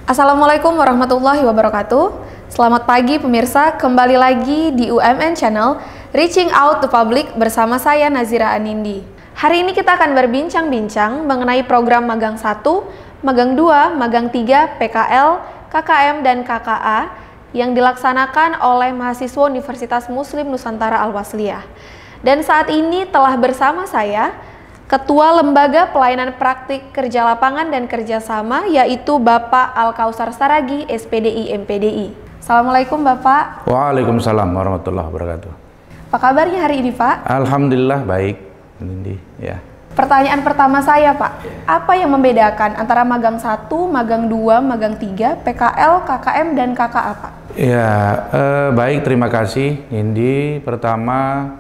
Assalamualaikum warahmatullahi wabarakatuh. Selamat pagi pemirsa, kembali lagi di UMN Channel Reaching Out to Public bersama saya Nazira Anindi. Hari ini kita akan berbincang-bincang mengenai program magang 1, magang 2, magang 3, PKL, KKM, dan KKA yang dilaksanakan oleh mahasiswa Universitas Muslim Nusantara Al-Wasliyah. Dan saat ini telah bersama saya Ketua Lembaga Pelayanan Praktik Kerja Lapangan dan Kerjasama, yaitu Bapak Al-Kausar Saragi, SPDI MPDI. Assalamualaikum Bapak. Waalaikumsalam warahmatullahi wabarakatuh. Apa kabarnya hari ini Pak? Alhamdulillah baik. Ya. Pertanyaan pertama saya Pak, apa yang membedakan antara magang 1, magang 2, magang 3, PKL, KKM, dan KKA Pak? Ya, baik, terima kasih Nindi. Pertama,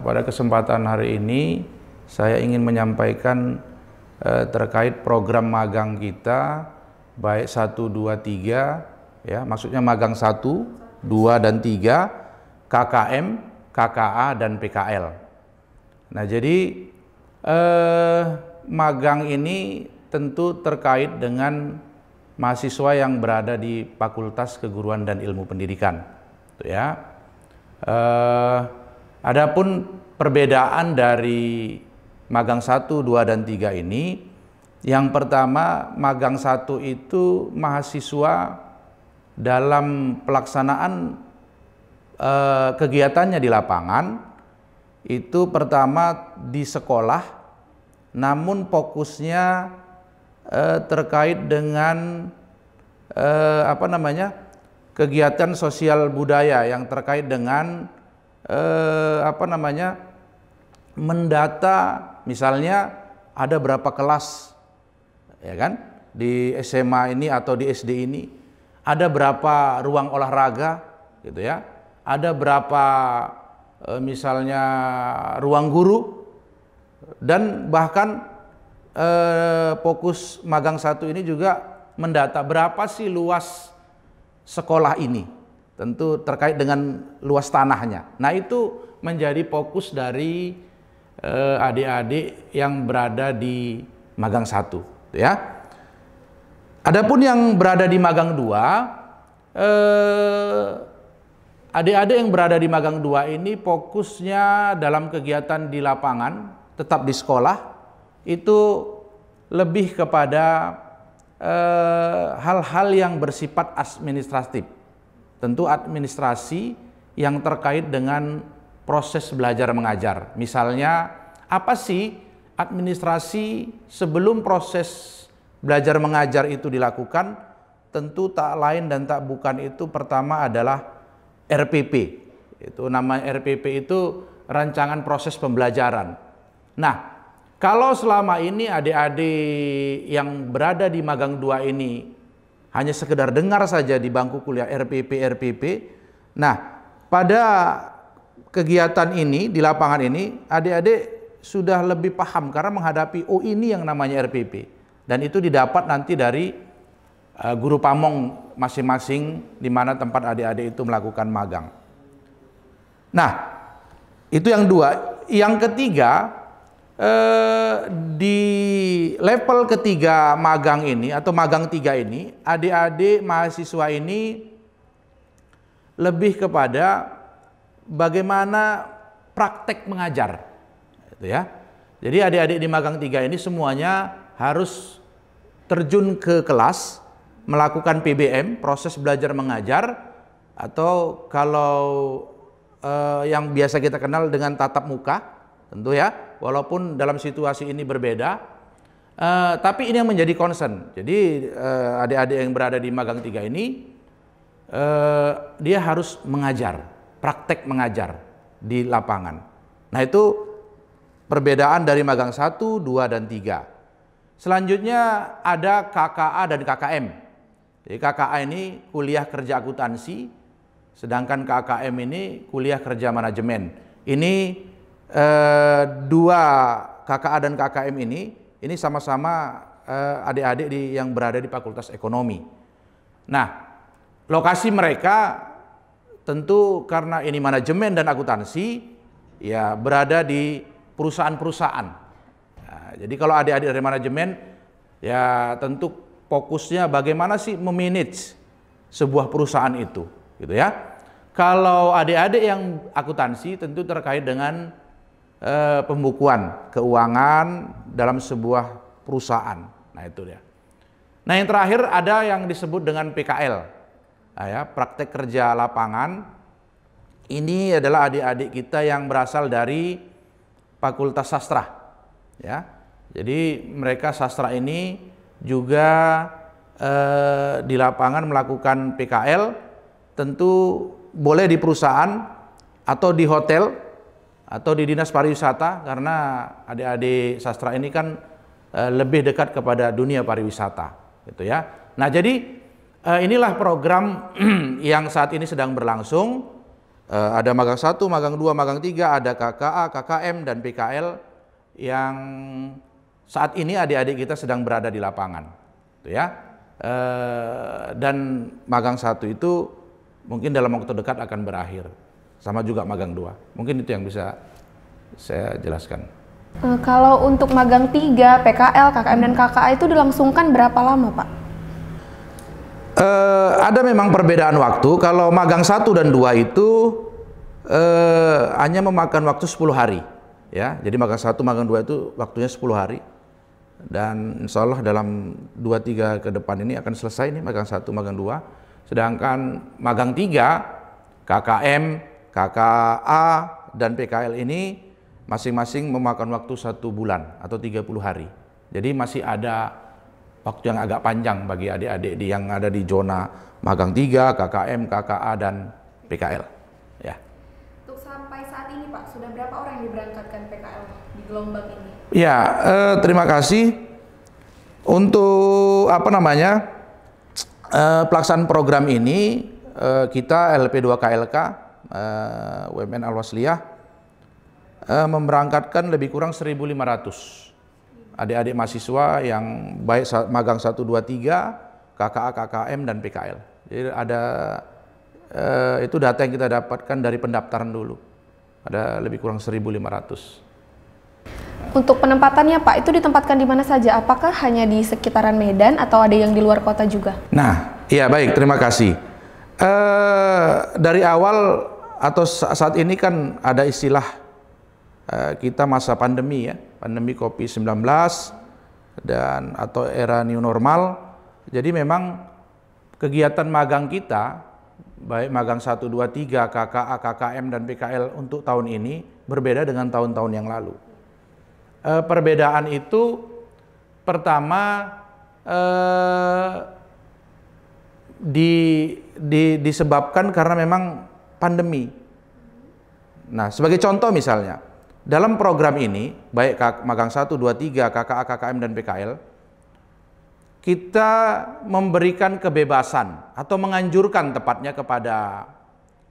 pada kesempatan hari ini saya ingin menyampaikan terkait program magang kita baik 1, 2, 3 ya, maksudnya magang 1, 2, dan 3, KKM, KKA, dan PKL. Nah, jadi magang ini tentu terkait dengan mahasiswa yang berada di Fakultas Keguruan dan Ilmu Pendidikan, ya. Adapun perbedaan dari magang 1, 2, dan 3 ini, yang pertama, magang 1 itu mahasiswa dalam pelaksanaan kegiatannya di lapangan itu pertama di sekolah, namun fokusnya terkait dengan kegiatan sosial budaya yang terkait dengan mendata, misalnya ada berapa kelas, ya kan, di SMA ini atau di SD ini, ada berapa ruang olahraga, gitu ya, ada berapa misalnya ruang guru, dan bahkan fokus magang 1 ini juga mendata berapa sih luas sekolah ini, tentu terkait dengan luas tanahnya. Nah, itu menjadi fokus dari adik-adik yang berada di magang 1, ya. Adapun yang berada di magang 2, adik-adik yang berada di magang 2 ini fokusnya dalam kegiatan di lapangan, tetap di sekolah, itu lebih kepada hal-hal yang bersifat administratif, tentu administrasi yang terkait dengan proses belajar mengajar. Misalnya, apa sih administrasi sebelum proses belajar mengajar itu dilakukan? Tentu tak lain dan tak bukan itu pertama adalah RPP. Itu nama RPP itu rancangan proses pembelajaran. Nah, kalau selama ini adik-adik yang berada di magang 2 ini hanya sekedar dengar saja di bangku kuliah RPP. Nah, pada kegiatan ini di lapangan ini adik-adik sudah lebih paham karena menghadapi ini yang namanya RPP, dan itu didapat nanti dari guru pamong masing-masing di mana tempat adik-adik itu melakukan magang. Nah, itu yang 2. Yang ketiga, di level ketiga magang ini atau magang 3 ini, adik-adik mahasiswa ini lebih kepada bagaimana praktek mengajar, gitu ya. Jadi adik-adik di magang 3 ini semuanya harus terjun ke kelas, melakukan PBM, proses belajar mengajar, atau kalau yang biasa kita kenal dengan tatap muka, tentu ya, walaupun dalam situasi ini berbeda, tapi ini yang menjadi concern. Jadi adik-adik yang berada di magang 3 ini, dia harus mengajar, praktek mengajar di lapangan. Nah, itu perbedaan dari magang 1, 2, dan 3. Selanjutnya ada KKA dan KKM. Jadi KKA ini kuliah kerja akuntansi, sedangkan KKM ini kuliah kerja manajemen. Ini dua KKA dan KKM ini sama-sama adik-adik yang berada di Fakultas Ekonomi. Nah, lokasi mereka tentu karena ini manajemen dan akuntansi, ya berada di perusahaan-perusahaan. Nah, jadi kalau adik-adik dari manajemen, ya tentu fokusnya bagaimana sih memanage sebuah perusahaan itu, gitu ya. Kalau adik-adik yang akuntansi tentu terkait dengan pembukuan keuangan dalam sebuah perusahaan. Nah, itu dia. Nah, yang terakhir ada yang disebut dengan PKL, nah, ya, praktek kerja lapangan. Ini adalah adik-adik kita yang berasal dari Fakultas Sastra, ya. Jadi mereka sastra ini juga di lapangan melakukan PKL, tentu boleh di perusahaan atau di hotel atau di dinas pariwisata, karena adik-adik sastra ini kan lebih dekat kepada dunia pariwisata, gitu ya. Nah, jadi inilah program yang saat ini sedang berlangsung. Ada magang 1, magang 2, magang 3, ada KKA, KKM, dan PKL yang saat ini adik-adik kita sedang berada di lapangan, gitu ya. Dan magang 1 itu mungkin dalam waktu dekat akan berakhir, sama juga magang 2. Mungkin itu yang bisa saya jelaskan. Kalau untuk magang 3, PKL, KKM, dan KKA itu dilangsungkan berapa lama, Pak? Ada memang perbedaan waktu. Kalau magang 1 dan 2 itu hanya memakan waktu 10 hari, ya. Jadi magang 1, magang 2 itu waktunya 10 hari. Dan insya Allah dalam 2-3 ke depan ini akan selesai nih magang 1, magang 2. Sedangkan magang 3, KKM, KKA, dan PKL ini masing-masing memakan waktu 1 bulan atau 30 hari. Jadi masih ada waktu yang agak panjang bagi adik-adik yang ada di zona magang 3, KKM, KKA, dan PKL. Ya. Untuk sampai saat ini, Pak, sudah berapa orang yang diberangkatkan PKL di gelombang ini? Ya, terima kasih. Untuk pelaksanaan program ini, kita LP2KLK UMN Al-Wasliyah memberangkatkan lebih kurang 1.500 adik-adik mahasiswa yang baik magang 1, 2, 3, KKA, KKM, dan PKL. Jadi ada itu data yang kita dapatkan dari pendaftaran dulu. Ada lebih kurang 1.500. Untuk penempatannya, Pak, itu ditempatkan di mana saja? Apakah hanya di sekitaran Medan atau ada yang di luar kota juga? Nah, iya, baik, terima kasih. Dari awal atau saat ini kan ada istilah kita masa pandemi, ya, pandemi COVID-19 dan atau era new normal. Jadi memang kegiatan magang kita, baik magang 1, 2, 3, KKA, KKM, dan PKL untuk tahun ini berbeda dengan tahun-tahun yang lalu. Perbedaan itu pertama disebabkan karena memang pandemi. Nah, sebagai contoh misalnya, dalam program ini, baik magang 1, 2, 3, KKA, KKM, dan PKL, kita memberikan kebebasan atau menganjurkan tepatnya kepada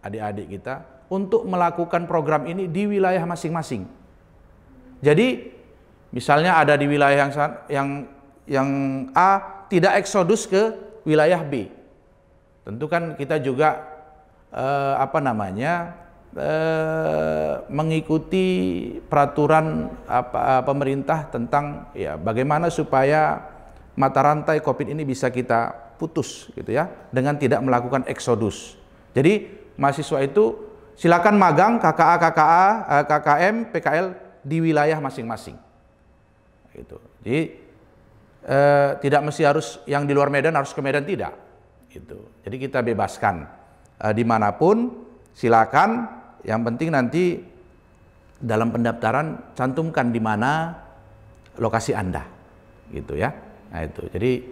adik-adik kita untuk melakukan program ini di wilayah masing-masing. Jadi, misalnya ada di wilayah yang A tidak eksodus ke wilayah B. Tentu kan kita juga mengikuti peraturan pemerintah tentang ya bagaimana supaya mata rantai COVID ini bisa kita putus, gitu ya, dengan tidak melakukan eksodus. Jadi mahasiswa itu silakan magang KKA, KKA, KKM, PKL di wilayah masing-masing. Gitu. Jadi tidak mesti harus yang di luar Medan harus ke Medan, tidak. Gitu. Jadi kita bebaskan dimanapun, silakan. Yang penting nanti dalam pendaftaran cantumkan di mana lokasi Anda, gitu ya. Nah itu. Jadi,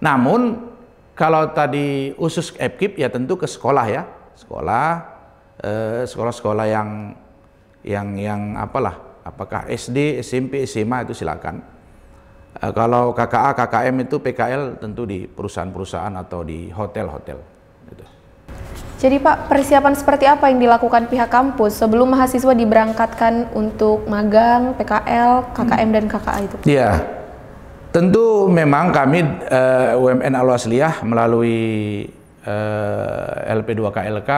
namun kalau tadi usus FKIP ya tentu ke sekolah, ya, sekolah-sekolah yang apakah SD, SMP, SMA itu silakan. Kalau KKA, KKM itu PKL tentu di perusahaan-perusahaan atau di hotel-hotel. Gitu. Jadi Pak, persiapan seperti apa yang dilakukan pihak kampus sebelum mahasiswa diberangkatkan untuk magang, PKL, KKM, dan KKA itu? Iya, tentu memang kami UMN Al-Wasliyah melalui LP2KLK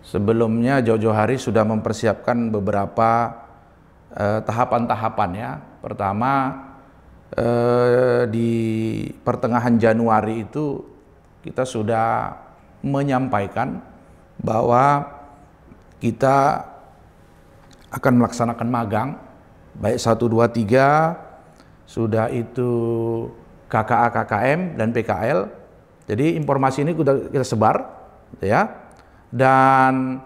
sebelumnya jauh-jauh hari sudah mempersiapkan beberapa tahapan-tahapan, ya. Pertama, di pertengahan Januari itu kita sudah menyampaikan bahwa kita akan melaksanakan magang baik 1, 2, 3, sudah itu KKA, KKM dan PKL. Jadi informasi ini kita sebar, ya. Dan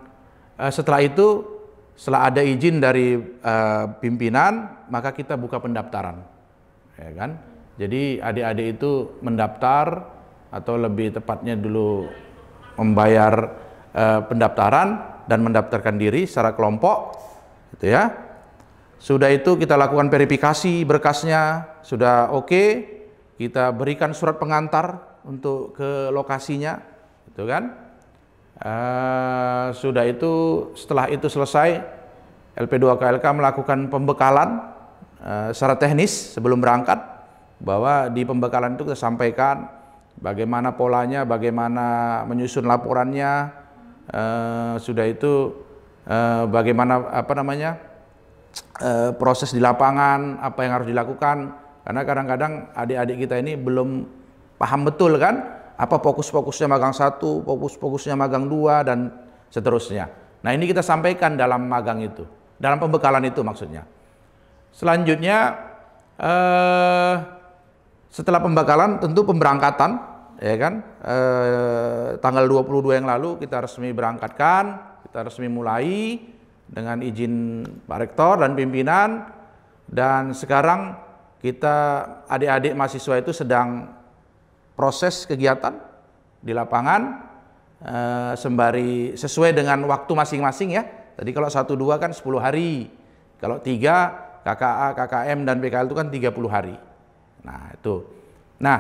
setelah itu, setelah ada izin dari pimpinan, maka kita buka pendaftaran, ya kan? Jadi adik-adik itu mendaftar, atau lebih tepatnya dulu membayar pendaftaran dan mendaftarkan diri secara kelompok, gitu ya. Sudah itu kita lakukan verifikasi berkasnya, sudah oke, kita berikan surat pengantar untuk ke lokasinya, gitu kan. Sudah itu, setelah itu selesai, LP2KLK melakukan pembekalan secara teknis sebelum berangkat, bahwa di pembekalan itu kita sampaikan bagaimana polanya, bagaimana menyusun laporannya, sudah itu bagaimana proses di lapangan, apa yang harus dilakukan, karena kadang-kadang adik-adik kita ini belum paham betul kan, apa fokus-fokusnya magang 1, fokus-fokusnya magang 2, dan seterusnya. Nah, ini kita sampaikan dalam magang itu, dalam pembekalan itu maksudnya. Selanjutnya, setelah pembekalan tentu pemberangkatan, ya kan, tanggal 22 yang lalu kita resmi berangkatkan, kita resmi mulai dengan izin Pak Rektor dan pimpinan. Dan sekarang kita, adik-adik mahasiswa itu sedang proses kegiatan di lapangan, sembari sesuai dengan waktu masing-masing ya. Tadi kalau 1, 2 kan 10 hari, kalau 3 KKA, KKM dan PKL itu kan 30 hari. Nah itu. Nah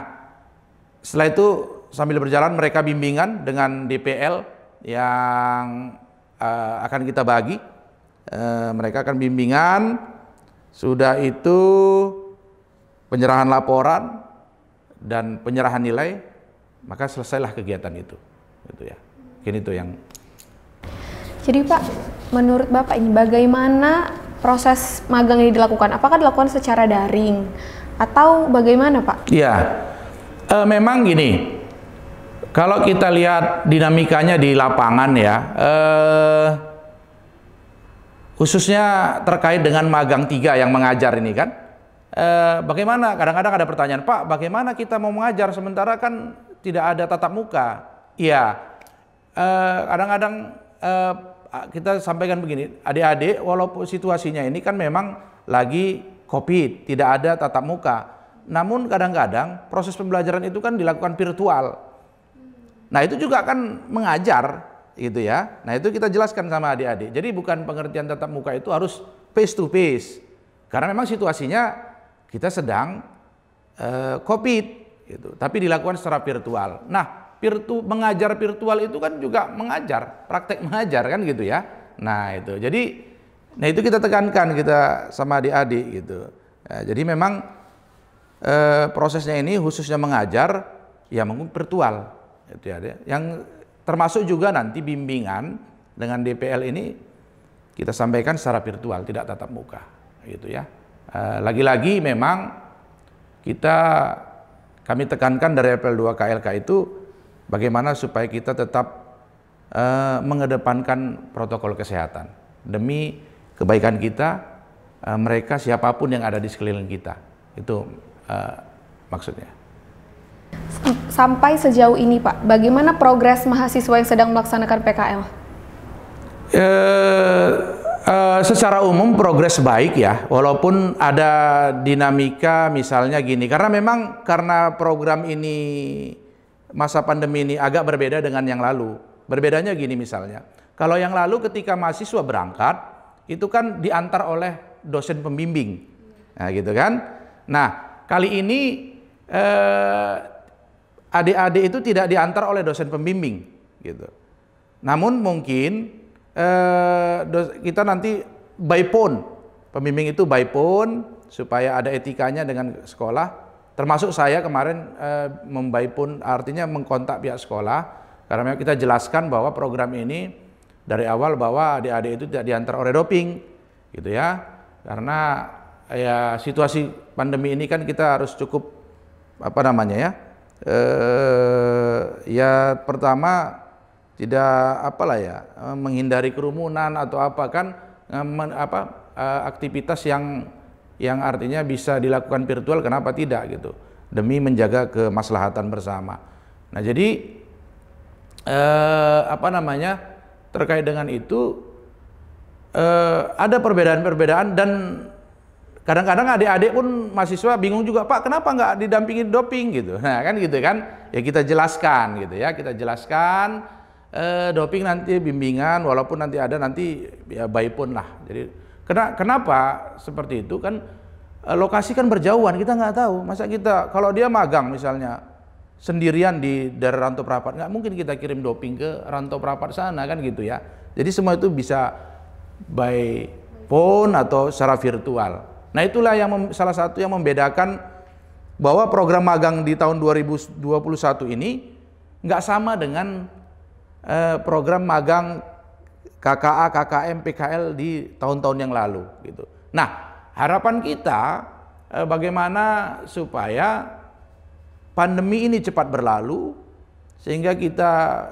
setelah itu sambil berjalan mereka bimbingan dengan DPL yang akan kita bagi. Mereka akan bimbingan, sudah itu penyerahan laporan dan penyerahan nilai, maka selesailah kegiatan itu, gitu ya. Mungkin itu yang. Jadi Pak, menurut Bapak ini bagaimana proses magang ini dilakukan? Apakah dilakukan secara daring atau bagaimana Pak? Iya, memang gini, kalau kita lihat dinamikanya di lapangan ya, khususnya terkait dengan magang 3 yang mengajar ini kan, bagaimana, kadang-kadang ada pertanyaan, Pak, bagaimana kita mau mengajar sementara kan tidak ada tatap muka? Iya, kadang-kadang kita sampaikan begini, adik-adik, walaupun situasinya ini kan memang lagi COVID, tidak ada tatap muka, namun kadang-kadang proses pembelajaran itu kan dilakukan virtual. Nah itu juga kan mengajar, gitu ya. Nah itu kita jelaskan sama adik-adik. Jadi bukan pengertian tatap muka itu harus face to face, karena memang situasinya kita sedang COVID, gitu. Tapi dilakukan secara virtual. Nah mengajar virtual itu kan juga mengajar, praktek mengajar kan gitu ya. Nah itu. Jadi, nah itu kita tekankan kita sama adik-adik gitu. Nah, jadi memang prosesnya ini khususnya mengajar ya mungkin virtual, gitu ya. Yang termasuk juga nanti bimbingan dengan DPL ini kita sampaikan secara virtual, tidak tatap muka, gitu ya. Lagi-lagi memang kami tekankan dari LP2KLK itu bagaimana supaya kita tetap mengedepankan protokol kesehatan demi kebaikan kita, mereka siapapun yang ada di sekeliling kita. Itu maksudnya. Sampai sejauh ini Pak, bagaimana progres mahasiswa yang sedang melaksanakan PKL? Secara umum progres baik ya, walaupun ada dinamika misalnya gini, karena memang karena program ini masa pandemi ini agak berbeda dengan yang lalu. Berbedanya gini misalnya, kalau yang lalu ketika mahasiswa berangkat itu kan diantar oleh dosen pembimbing, nah gitu kan. Nah kali ini adik-adik itu tidak diantar oleh dosen pembimbing, gitu. Namun mungkin kita nanti by phone, pembimbing itu by phone supaya ada etikanya dengan sekolah. Termasuk saya kemarin by phone, artinya mengkontak pihak sekolah, karena memang kita jelaskan bahwa program ini dari awal bahwa adik-adik itu tidak diantar oleh doping, gitu ya. Karena ya situasi pandemi ini kan kita harus cukup apa namanya ya, ya pertama tidak apalah ya, menghindari kerumunan atau apa kan, aktivitas yang artinya bisa dilakukan virtual, kenapa tidak gitu, demi menjaga kemaslahatan bersama. Nah jadi apa namanya, terkait dengan itu ada perbedaan-perbedaan, dan kadang-kadang adik-adik pun mahasiswa bingung juga, Pak kenapa nggak didampingi doping gitu. Nah kan gitu kan, ya kita jelaskan gitu ya, kita jelaskan doping nanti bimbingan, walaupun nanti ada nanti ya by phone lah. Jadi kenapa seperti itu kan, lokasi kan berjauhan, kita nggak tahu. Masa kita kalau dia magang misalnya sendirian di daerah Rantau Prapat, nggak mungkin kita kirim doping ke Rantau Prapat sana kan gitu ya. Jadi semua itu bisa by phone atau secara virtual. Nah itulah yang salah satu yang membedakan bahwa program magang di tahun 2021 ini nggak sama dengan program magang KKA, KKM, PKL di tahun-tahun yang lalu gitu. Nah harapan kita bagaimana supaya pandemi ini cepat berlalu, sehingga kita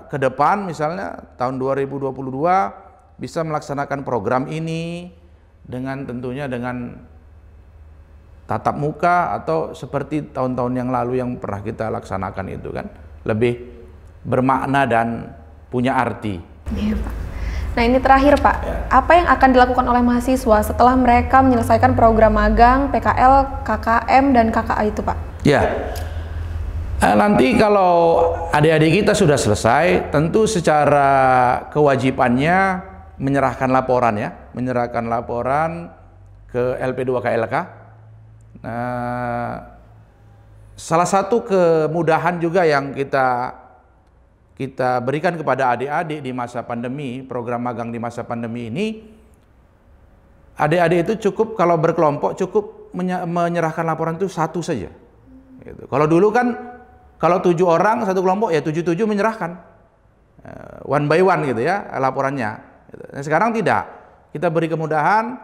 ke depan misalnya tahun 2022 bisa melaksanakan program ini dengan tentunya dengan tatap muka atau seperti tahun-tahun yang lalu yang pernah kita laksanakan itu kan, lebih bermakna dan punya arti. Iya Pak. Nah ini terakhir Pak, apa yang akan dilakukan oleh mahasiswa setelah mereka menyelesaikan program magang, PKL, KKM, dan KKA itu Pak? Ya, nanti kalau adik-adik kita sudah selesai, tentu secara kewajibannya menyerahkan laporan ya, menyerahkan laporan ke LP2KLK. Salah satu kemudahan juga yang kita berikan kepada adik-adik di masa pandemi, program magang di masa pandemi ini, adik-adik itu cukup kalau berkelompok cukup menyerahkan laporan itu satu saja. Gitu. Kalau dulu kan kalau 7 orang satu kelompok ya 7 menyerahkan one by one gitu ya laporannya. Nah, sekarang tidak, kita beri kemudahan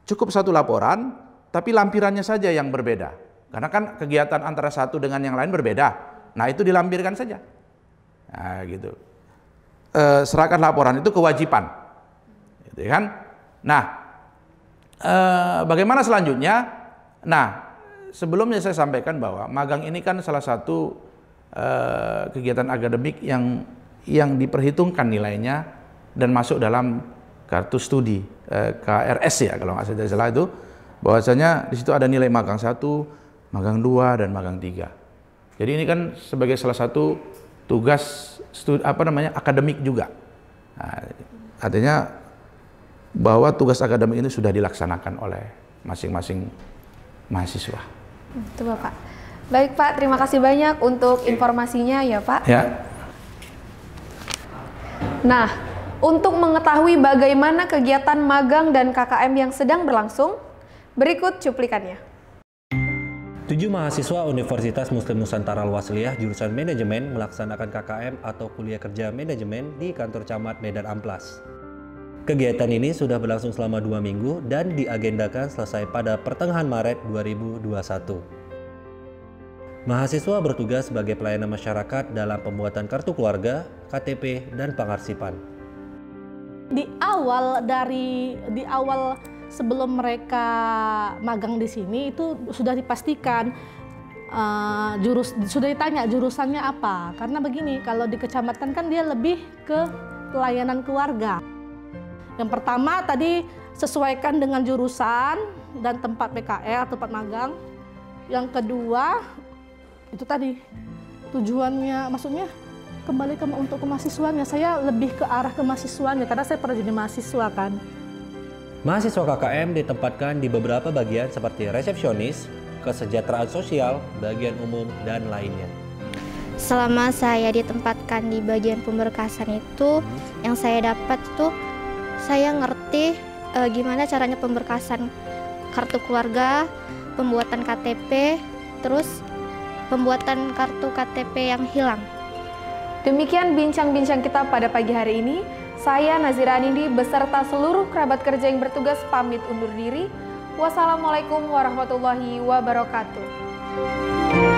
cukup satu laporan, tapi lampirannya saja yang berbeda. Karena kan kegiatan antara satu dengan yang lain berbeda. Nah itu dilampirkan saja. Nah gitu. Serahkan laporan itu kewajiban. Gitu kan? Nah, bagaimana selanjutnya? Nah, sebelumnya saya sampaikan bahwa magang ini kan salah satu kegiatan akademik yang diperhitungkan nilainya dan masuk dalam kartu studi KRS ya kalau nggak salah itu, bahwasanya di situ ada nilai magang 1, magang 2, dan magang 3. Jadi ini kan sebagai salah satu tugas akademik juga. Nah, artinya bahwa tugas akademik ini sudah dilaksanakan oleh masing-masing mahasiswa. Itu Bapak. Baik Pak, terima kasih banyak untuk informasinya ya Pak. Ya. Nah, untuk mengetahui bagaimana kegiatan magang dan KKM yang sedang berlangsung, berikut cuplikannya. 7 mahasiswa Universitas Muslim Nusantara Al-Wasliyah jurusan Manajemen melaksanakan KKM atau Kuliah Kerja Manajemen di kantor Camat Medan Amplas. Kegiatan ini sudah berlangsung selama 2 minggu dan diagendakan selesai pada pertengahan Maret 2021. Mahasiswa bertugas sebagai pelayanan masyarakat dalam pembuatan kartu keluarga, KTP, dan pengarsipan. Di awal sebelum mereka magang di sini itu sudah dipastikan sudah ditanya jurusannya apa. Karena begini, kalau di kecamatan kan dia lebih ke pelayanan keluarga. Yang pertama tadi sesuaikan dengan jurusan dan tempat PKL atau tempat magang. Yang kedua itu tadi tujuannya, maksudnya kembali untuk ke mahasiswanya. Saya lebih ke arah ke mahasiswanya karena saya pernah jadi mahasiswa kan. Mahasiswa KKM ditempatkan di beberapa bagian seperti resepsionis, kesejahteraan sosial, bagian umum, dan lainnya. Selama saya ditempatkan di bagian pemberkasan itu, yang saya dapat tuh saya ngerti gimana caranya pemberkasan kartu keluarga, pembuatan KTP, terus pembuatan kartu KTP yang hilang. Demikian bincang-bincang kita pada pagi hari ini. Saya Nazira Anindi beserta seluruh kerabat kerja yang bertugas pamit undur diri. Wassalamualaikum warahmatullahi wabarakatuh.